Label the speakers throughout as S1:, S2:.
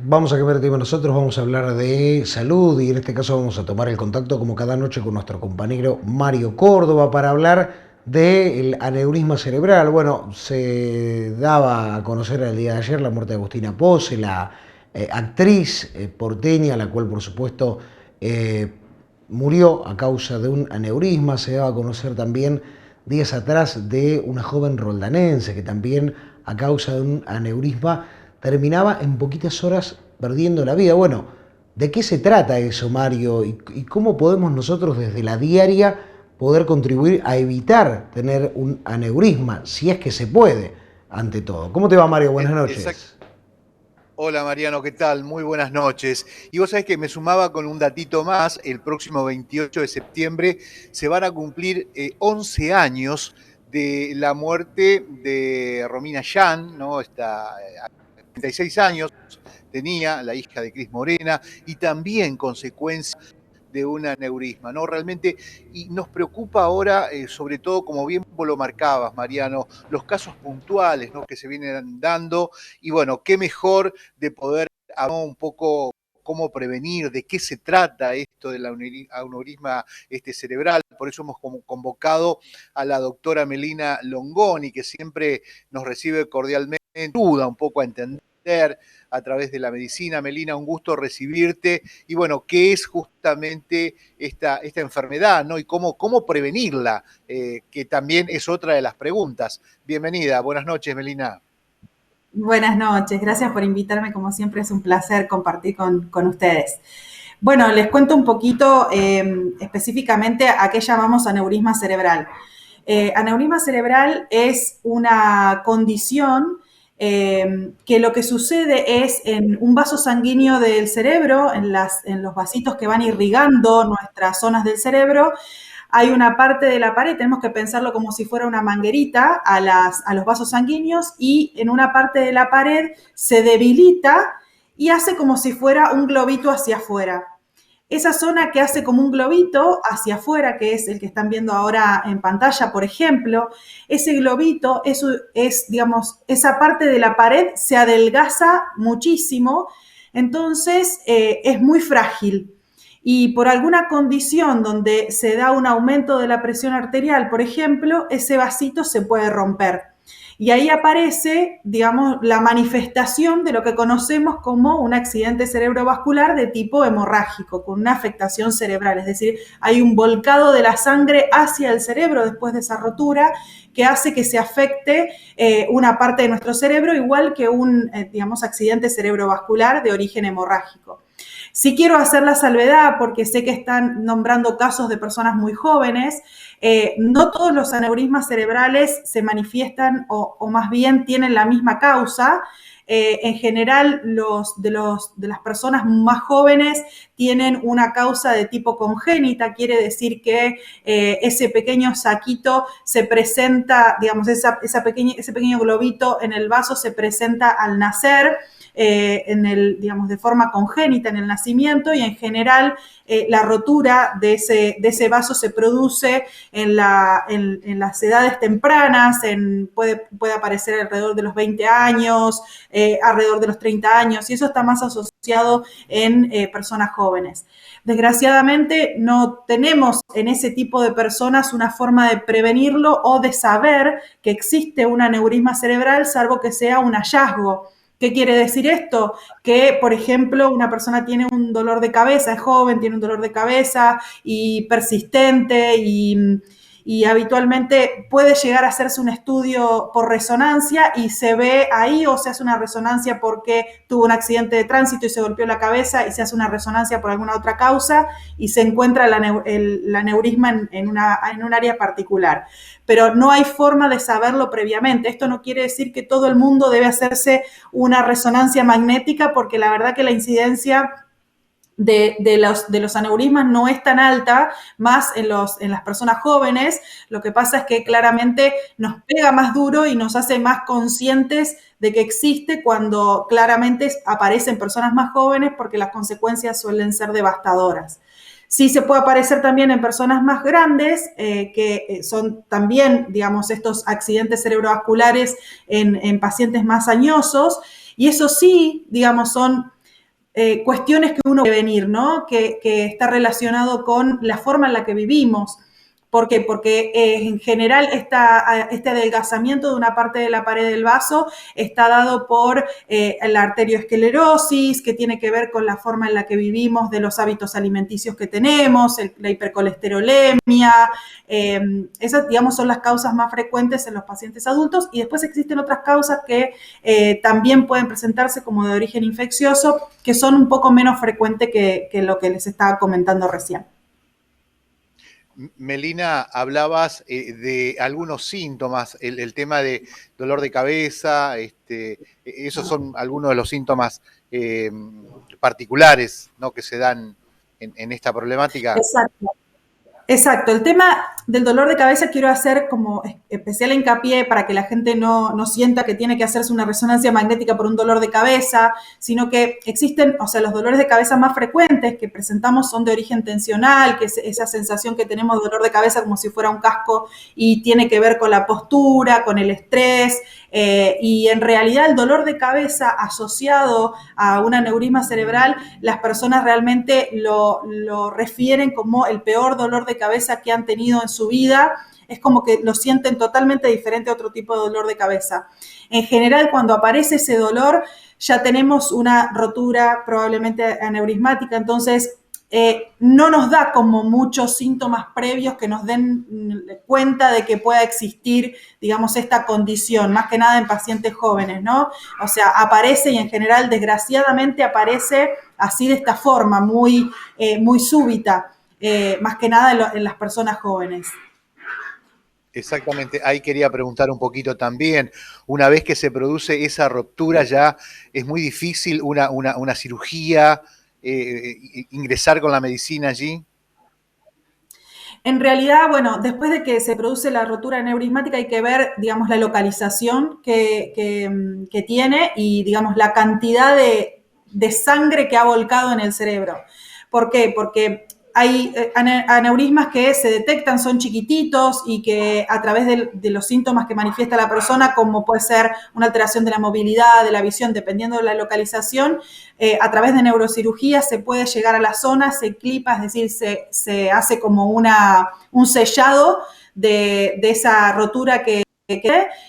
S1: Vamos a cambiar de tema nosotros, vamos a hablar de salud y en este caso vamos a tomar el contacto como cada noche con nuestro compañero Mario Córdoba para hablar del aneurisma cerebral. Bueno, se daba a conocer el día de ayer la muerte de Agustina Pose, la actriz porteña, la cual por supuesto eh, murió a causa de un aneurisma. Se daba a conocer también días atrás de una joven roldanense que también a causa de un aneurisma terminaba en poquitas horas perdiendo la vida. Bueno, ¿de qué se trata eso, Mario? ¿Y cómo podemos nosotros desde la diaria poder contribuir a evitar tener un aneurisma, si es que se puede, ante todo? ¿Cómo te va, Mario? Buenas
S2: Exacto.
S1: noches.
S2: Hola Mariano, ¿qué tal? Muy buenas noches. Y vos sabés que me sumaba con un datito más, el próximo 28 de septiembre se van a cumplir 11 años de la muerte de Romina Yan, ¿no? 36 años tenía, la hija de Cris Morena, y también consecuencia de un aneurisma, ¿no? Realmente, y nos preocupa ahora, sobre todo, como bien vos lo marcabas, Mariano, los casos puntuales, ¿no? Que se vienen dando, y bueno, qué mejor de poder hablar un poco cómo prevenir, de qué se trata esto del aneurisma cerebral. Por eso hemos convocado a la doctora Melina Longoni, que siempre nos recibe cordialmente, ayuda un poco a entender a través de la medicina. Melina, un gusto recibirte. Y bueno, ¿qué es justamente esta enfermedad, ¿no? Y cómo prevenirla, que también es otra de las preguntas. Bienvenida, buenas noches, Melina.
S3: Buenas noches, gracias por invitarme, como siempre es un placer compartir con ustedes. Bueno, les cuento un poquito específicamente a qué llamamos aneurisma cerebral. Aneurisma cerebral es una condición que lo que sucede es en un vaso sanguíneo del cerebro, en los vasitos que van irrigando nuestras zonas del cerebro, hay una parte de la pared, tenemos que pensarlo como si fuera una manguerita a los vasos sanguíneos, y en una parte de la pared se debilita y hace como si fuera un globito hacia afuera. Esa zona que hace como un globito hacia afuera, que es el que están viendo ahora en pantalla, por ejemplo, ese globito digamos, esa parte de la pared se adelgaza muchísimo, entonces es muy frágil. Y por alguna condición donde se da un aumento de la presión arterial, por ejemplo, ese vasito se puede romper. Y ahí aparece, digamos, la manifestación de lo que conocemos como un accidente cerebrovascular de tipo hemorrágico, con una afectación cerebral. Es decir, hay un volcado de la sangre hacia el cerebro después de esa rotura que hace que se afecte una parte de nuestro cerebro, igual que un, digamos, accidente cerebrovascular de origen hemorrágico. Sí quiero hacer la salvedad porque sé que están nombrando casos de personas muy jóvenes. No todos los aneurismas cerebrales se manifiestan o más bien tienen la misma causa. En general, de las personas más jóvenes tienen una causa de tipo congénita, quiere decir que ese pequeño saquito se presenta, digamos, ese pequeño globito en el vaso se presenta al nacer, digamos, de forma congénita en el nacimiento, y en general la rotura de ese vaso se produce en las edades tempranas, puede aparecer alrededor de los 20 años, alrededor de los 30 años, y eso está más asociado en personas jóvenes. Desgraciadamente no tenemos en ese tipo de personas una forma de prevenirlo o de saber que existe un aneurisma cerebral, salvo que sea un hallazgo. ¿Qué quiere decir esto? Que, por ejemplo, una persona tiene un dolor de cabeza, es joven, tiene un dolor de cabeza y persistente, y habitualmente puede llegar a hacerse un estudio por resonancia y se ve ahí, o se hace una resonancia porque tuvo un accidente de tránsito y se golpeó la cabeza, y se hace una resonancia por alguna otra causa y se encuentra el aneurisma en un área particular. Pero no hay forma de saberlo previamente. Esto no quiere decir que todo el mundo debe hacerse una resonancia magnética, porque la verdad que la incidencia de los aneurismas no es tan alta, más en las personas jóvenes. Lo que pasa es que claramente nos pega más duro y nos hace más conscientes de que existe cuando claramente aparece en personas más jóvenes, porque las consecuencias suelen ser devastadoras. Sí se puede aparecer también en personas más grandes, que son también, digamos, estos accidentes cerebrovasculares en pacientes más añosos, y eso sí, digamos, son cuestiones que uno puede venir, ¿no? Que está relacionado con la forma en la que vivimos. ¿Por qué? Porque en general este adelgazamiento de una parte de la pared del vaso está dado por la arterioesclerosis, que tiene que ver con la forma en la que vivimos, de los hábitos alimenticios que tenemos, la hipercolesterolemia. Esas, digamos, son las causas más frecuentes en los pacientes adultos, y después existen otras causas que también pueden presentarse como de origen infeccioso, que son un poco menos frecuentes que lo que les estaba comentando recién.
S2: Melina, hablabas de algunos síntomas, el tema de dolor de cabeza, esos son algunos de los síntomas particulares, ¿no?, que se dan en esta problemática.
S3: Exacto. Exacto, el tema del dolor de cabeza quiero hacer como especial hincapié para que la gente no sienta que tiene que hacerse una resonancia magnética por un dolor de cabeza, sino que existen, o sea, los dolores de cabeza más frecuentes que presentamos son de origen tensional, que es esa sensación que tenemos de dolor de cabeza como si fuera un casco, y tiene que ver con la postura, con el estrés, y en realidad el dolor de cabeza asociado a un aneurisma cerebral, las personas realmente lo refieren como el peor dolor de cabeza que han tenido en su vida. Es como que lo sienten totalmente diferente a otro tipo de dolor de cabeza. En general, cuando aparece ese dolor, ya tenemos una rotura probablemente aneurismática, entonces no nos da como muchos síntomas previos que nos den cuenta de que pueda existir, digamos, esta condición, más que nada en pacientes jóvenes, ¿no? O sea, aparece, y en general, desgraciadamente, aparece así de esta forma, muy súbita, más que nada en las personas jóvenes.
S2: Exactamente, ahí quería preguntar un poquito también. Una vez que se produce esa ruptura, ya es muy difícil una cirugía, ingresar con la medicina allí.
S3: En realidad, bueno, después de que se produce la rotura neurismática hay que ver, digamos, la localización que tiene y, digamos, la cantidad de sangre que ha volcado en el cerebro. ¿Por qué? Porque hay aneurismas que se detectan, son chiquititos, y que a través de los síntomas que manifiesta la persona, como puede ser una alteración de la movilidad, de la visión, dependiendo de la localización, a través de neurocirugía se puede llegar a la zona, se clipa, es decir, se hace como un sellado de esa rotura que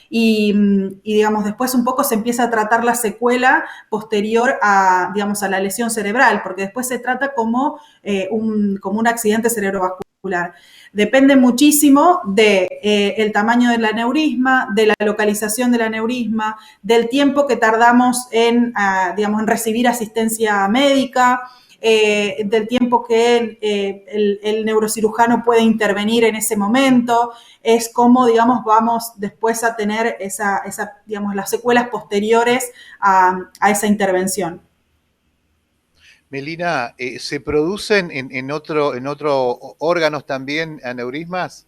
S3: y, digamos, después un poco se empieza a tratar la secuela posterior a, digamos, a la lesión cerebral, porque después se trata como un accidente cerebrovascular. Depende muchísimo del tamaño del aneurisma, de la localización del aneurisma, del tiempo que tardamos digamos, en recibir asistencia médica, del tiempo que el neurocirujano puede intervenir en ese momento. Es como, digamos, vamos después a tener digamos, las secuelas posteriores a esa intervención.
S2: Melina, ¿se producen en otros órganos también aneurismas?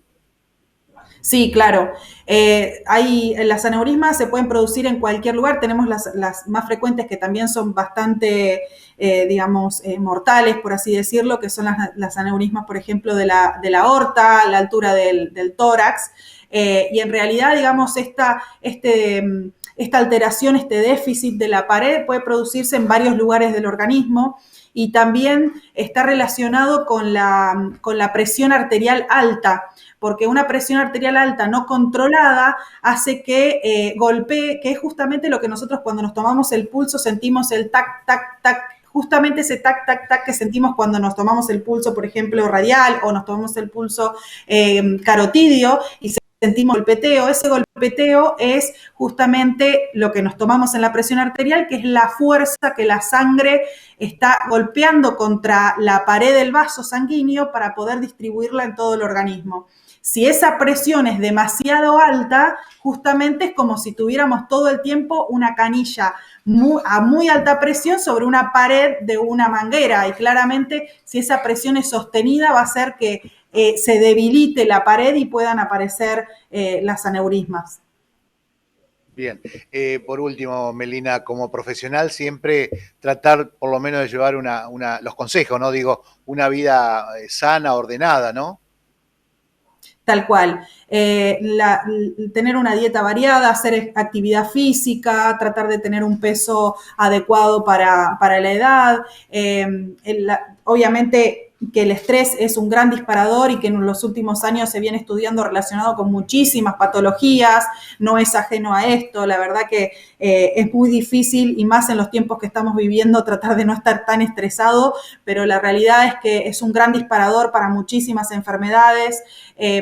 S3: Sí, claro. Las aneurismas se pueden producir en cualquier lugar. Tenemos las más frecuentes, que también son bastante, digamos, mortales, por así decirlo, que son las aneurismas, por ejemplo, de la aorta, a la altura del tórax. Y en realidad, digamos, esta alteración, este déficit de la pared puede producirse en varios lugares del organismo, y también está relacionado con la presión arterial alta, porque una presión arterial alta no controlada hace que golpee, que es justamente lo que nosotros cuando nos tomamos el pulso sentimos el tac, tac, tac, justamente ese tac, tac, tac que sentimos cuando nos tomamos el pulso, por ejemplo, radial, o nos tomamos el pulso carotidio, y sentimos golpeteo. Ese golpeteo es justamente lo que nos tomamos en la presión arterial, que es la fuerza que la sangre está golpeando contra la pared del vaso sanguíneo para poder distribuirla en todo el organismo. Si esa presión es demasiado alta, justamente es como si tuviéramos todo el tiempo una canilla a muy alta presión sobre una pared de una manguera, y claramente si esa presión es sostenida va a hacer que se debilite la pared y puedan aparecer las aneurismas.
S2: Bien, por último, Melina, como profesional siempre tratar por lo menos de llevar los consejos, ¿no? Digo, una vida sana, ordenada, ¿no?
S3: Tal cual. Tener una dieta variada, hacer actividad física, tratar de tener un peso adecuado para la edad. Obviamente que el estrés es un gran disparador y que en los últimos años se viene estudiando relacionado con muchísimas patologías, no es ajeno a esto. La verdad que es muy difícil, y más en los tiempos que estamos viviendo, tratar de no estar tan estresado, pero la realidad es que es un gran disparador para muchísimas enfermedades,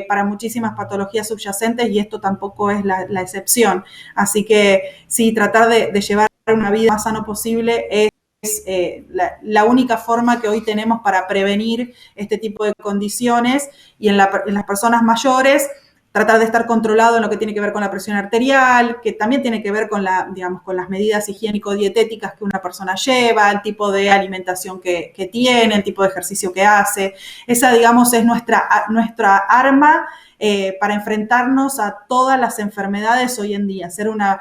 S3: para muchísimas patologías subyacentes, y esto tampoco es la excepción. Así que sí, tratar de llevar una vida más sano posible es la única forma que hoy tenemos para prevenir este tipo de condiciones. Y en las personas mayores, tratar de estar controlado en lo que tiene que ver con la presión arterial, que también tiene que ver con con las medidas higiénico-dietéticas que una persona lleva, el tipo de alimentación que tiene, el tipo de ejercicio que hace. Esa, digamos, es nuestra arma para enfrentarnos a todas las enfermedades hoy en día, ser una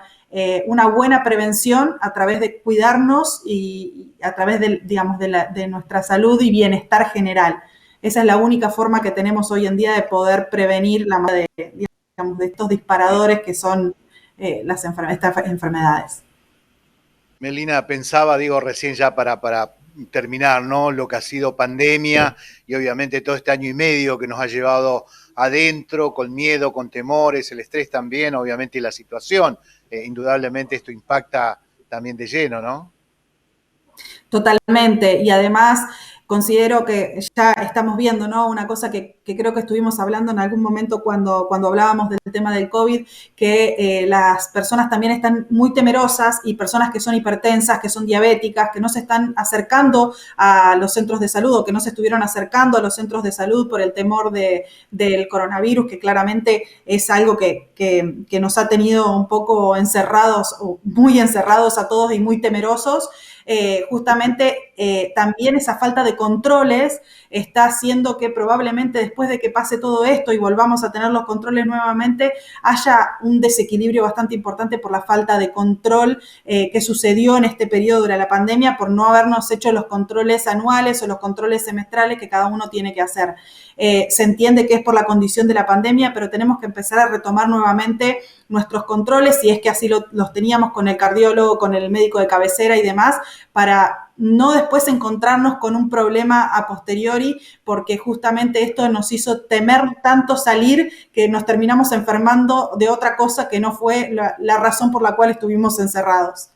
S3: buena prevención a través de cuidarnos y a través de nuestra salud y bienestar general. Esa es la única forma que tenemos hoy en día de poder prevenir de estos disparadores que son estas enfermedades.
S2: Melina, pensaba, digo, recién ya para terminar, ¿no? Lo que ha sido pandemia y obviamente todo este año y medio que nos ha llevado adentro, con miedo, con temores, el estrés también, obviamente, y la situación. Indudablemente esto impacta también de lleno, ¿no?
S3: Totalmente. Y además considero que ya estamos viendo, ¿no? Una cosa que creo que estuvimos hablando en algún momento cuando hablábamos del tema del COVID, que las personas también están muy temerosas, y personas que son hipertensas, que son diabéticas, que no se están acercando a los centros de salud, o que no se estuvieron acercando a los centros de salud por el temor del coronavirus, que claramente es algo que nos ha tenido un poco encerrados, o muy encerrados a todos y muy temerosos. Justamente también esa falta de controles está haciendo que probablemente después de que pase todo esto y volvamos a tener los controles nuevamente, haya un desequilibrio bastante importante por la falta de control que sucedió en este periodo de la pandemia, por no habernos hecho los controles anuales o los controles semestrales que cada uno tiene que hacer. Se entiende que es por la condición de la pandemia, pero tenemos que empezar a retomar nuevamente nuestros controles, si es que así los teníamos con el cardiólogo, con el médico de cabecera y demás, para no después encontrarnos con un problema a posteriori, porque justamente esto nos hizo temer tanto salir que nos terminamos enfermando de otra cosa que no fue la razón por la cual estuvimos encerrados.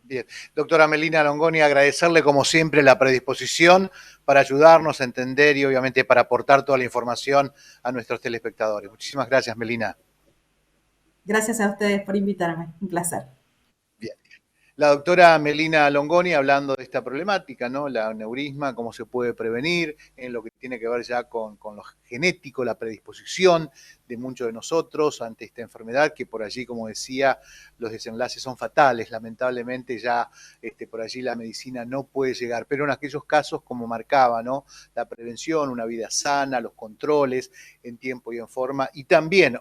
S2: Bien. Doctora Melina Longoni, agradecerle como siempre la predisposición para ayudarnos a entender y obviamente para aportar toda la información a nuestros telespectadores. Muchísimas gracias, Melina.
S3: Gracias a ustedes por invitarme, un placer.
S2: Bien. La doctora Melina Longoni hablando de esta problemática, ¿no? La aneurisma, cómo se puede prevenir, en lo que tiene que ver ya con lo genético, la predisposición de muchos de nosotros ante esta enfermedad, que por allí, como decía, los desenlaces son fatales. Lamentablemente ya por allí la medicina no puede llegar, pero en aquellos casos, como marcaba, ¿no? La prevención, una vida sana, los controles en tiempo y en forma, y también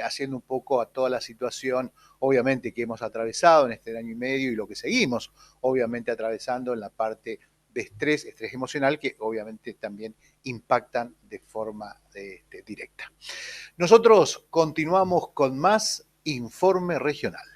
S2: haciendo un poco a toda la situación, obviamente, que hemos atravesado en este año y medio y lo que seguimos, obviamente, atravesando en la parte de estrés emocional, que obviamente también impactan de forma directa. Nosotros continuamos con más Informe Regional.